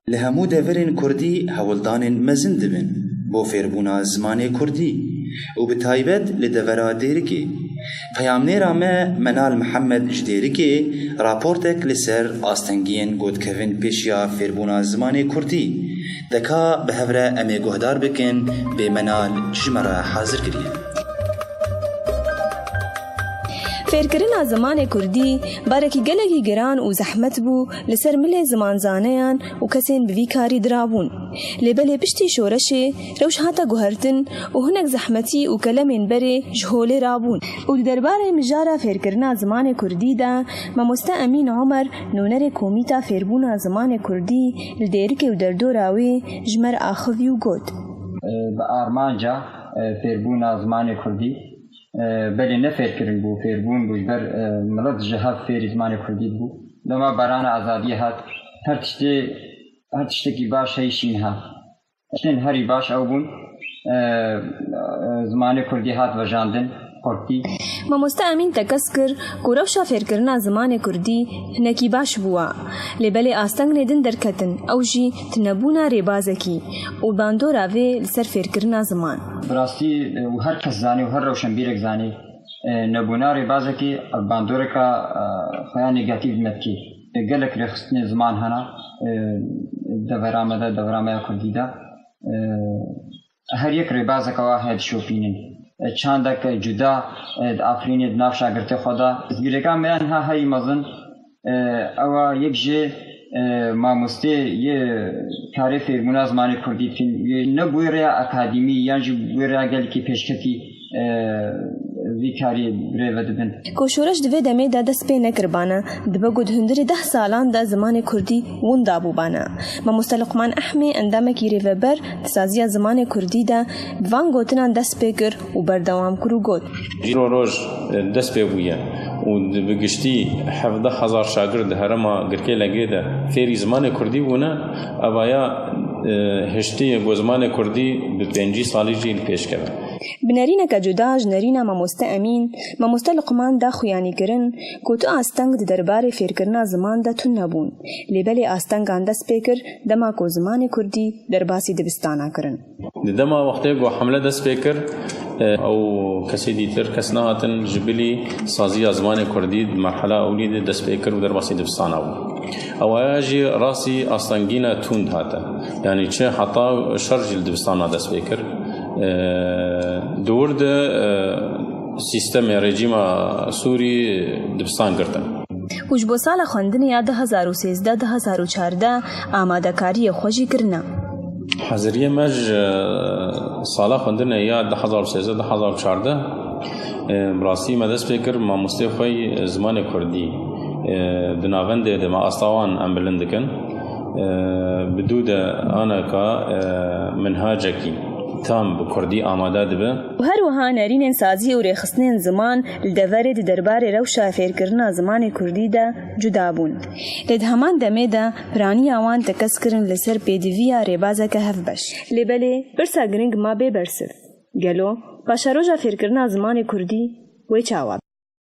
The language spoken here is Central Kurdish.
لهمو دورین کردی هولدان مزن دبن بو فیربونا زمان کردی و بتایبت لدورا دیرکی پیامنیرا ما منال محمد جدیرکی راپورتک لسر آستنگین گودکوین پیشیا فیربونا زمان کردی دکا به هفره امی گهدار بکن به منال جمره حاضر کریه. فێرکردنا زمانê Kurdî barekî gelekî giran û zehmet bû li ser milê zimanzaneyan û kesên bi vî karî dirabûn. Lêbelê piştî şoreşê rewş hata guhertin û hinek zehmetî û kelemên berê ji holê rabûn. û li derbarê mijara fêrkirina zimanê Kurdî de Mamoste Emîn Omer nûnerê komîta fêrbûna zimanê Kurdî li dêrikê û derdora wê ji me re axivî û got. Bi armanca fêrbûna zimanê Kurdî بله نفرکرین بو فیربون بو بر ملت جهاد فیری زمان کردی بو دما بران آزادی هات هر تشتی باش هیچین هات اشتن هری باش او بون زمان کردی هات و جاندن کردی. مامۆستا ئەمین تەکەس کرد کە رەوشا فێرکردنا زمانê Kurdî hinekî baş bûye lêbelê asteng nêdin derketin ew jî tunebûna rêbazekî û bandora vê li ser fêrkirina ziman. Birastî û her kes zanî û her rewşenbîrek zanî nebûna rêbazekî bandoreka xweya negatif metkî gelek rêxistinê ziman hene devera me de devera me ya Kurdî de her yek rêbazeka wa heye dişopînin چندک جدا آفرینی ناف شاگرد خدا زیرگان میان ها هایی مزن او یک جه ماموسته یه کاری فیرمونا زمان کردی نه بویره اکادمی یا جو بویره گل کی پیشکتی وی کاری ریو دبن. کوشورش دوی دمی دا دست پی نکربانه دبا گود هندری 10 سالان دا زمان کردی وندا بوبانه. ماموستا لقمان احمی اندامه کی ریو بر تسازی زمان کردی دا وان گوتنان دست پی کر و بردوام کرو گوت. جیرو روز دست پی بویه و بگشتی 17,000 شاگرد هرما گرکی لگه ده فیری زمان کردی بونه اویا هشتی گو زمان کردی به 5 سالی جیل پیش کرد. بنرینەکە جوداژ نەرینە مامۆستا ئەمین مامۆستا لقمان دا خویانیکردن کە تو ئاستەنگ di derbarê fêrkirina ziman de tune bûn lêbelê astengan dest pê kir dema ku zimanê Kurdî derbasî dibistana kirin. Di dema wextê ku hemle dest pê kir ew kesê dîtir kes nehatin ji bilî saziya zimanê Kurdî di merhela ewlî de dest pê kir û derbasî dibistana bû. Ewaya jî rastî astengîna tund hate yanî çi heta şer jî li dibistana dest pê kir. دور د سیستم رژیم سوری دبستان گرتن. وش بۆ ساڵە خوێندنیا 2013-2014 ئامادەکاریە خۆشی کردنا. حەزریە مەژ ساڵە خوێندنە یا 2013-2014 بڕاستی مەدەست پێ کرد مامۆستای خۆی زمانی کوردی di navendê de me astawan em bilind dikin bidû de aneka minhacekî tam bi Kurdî amade dibe. Herwiha nerînên sazî û rêxistinên ziman li deverê di derbarê rewşa fêrkirina zimanê Kurdî de cuda bûn. Lê di heman demê de piraniya wan tekez kirin li ser pêdiviya rêbazeke hevbeş. Lêbelê pirsa giring ma bê bersiv. Gelo paşa roja fêrkirina zimanê Kurdî wê çawa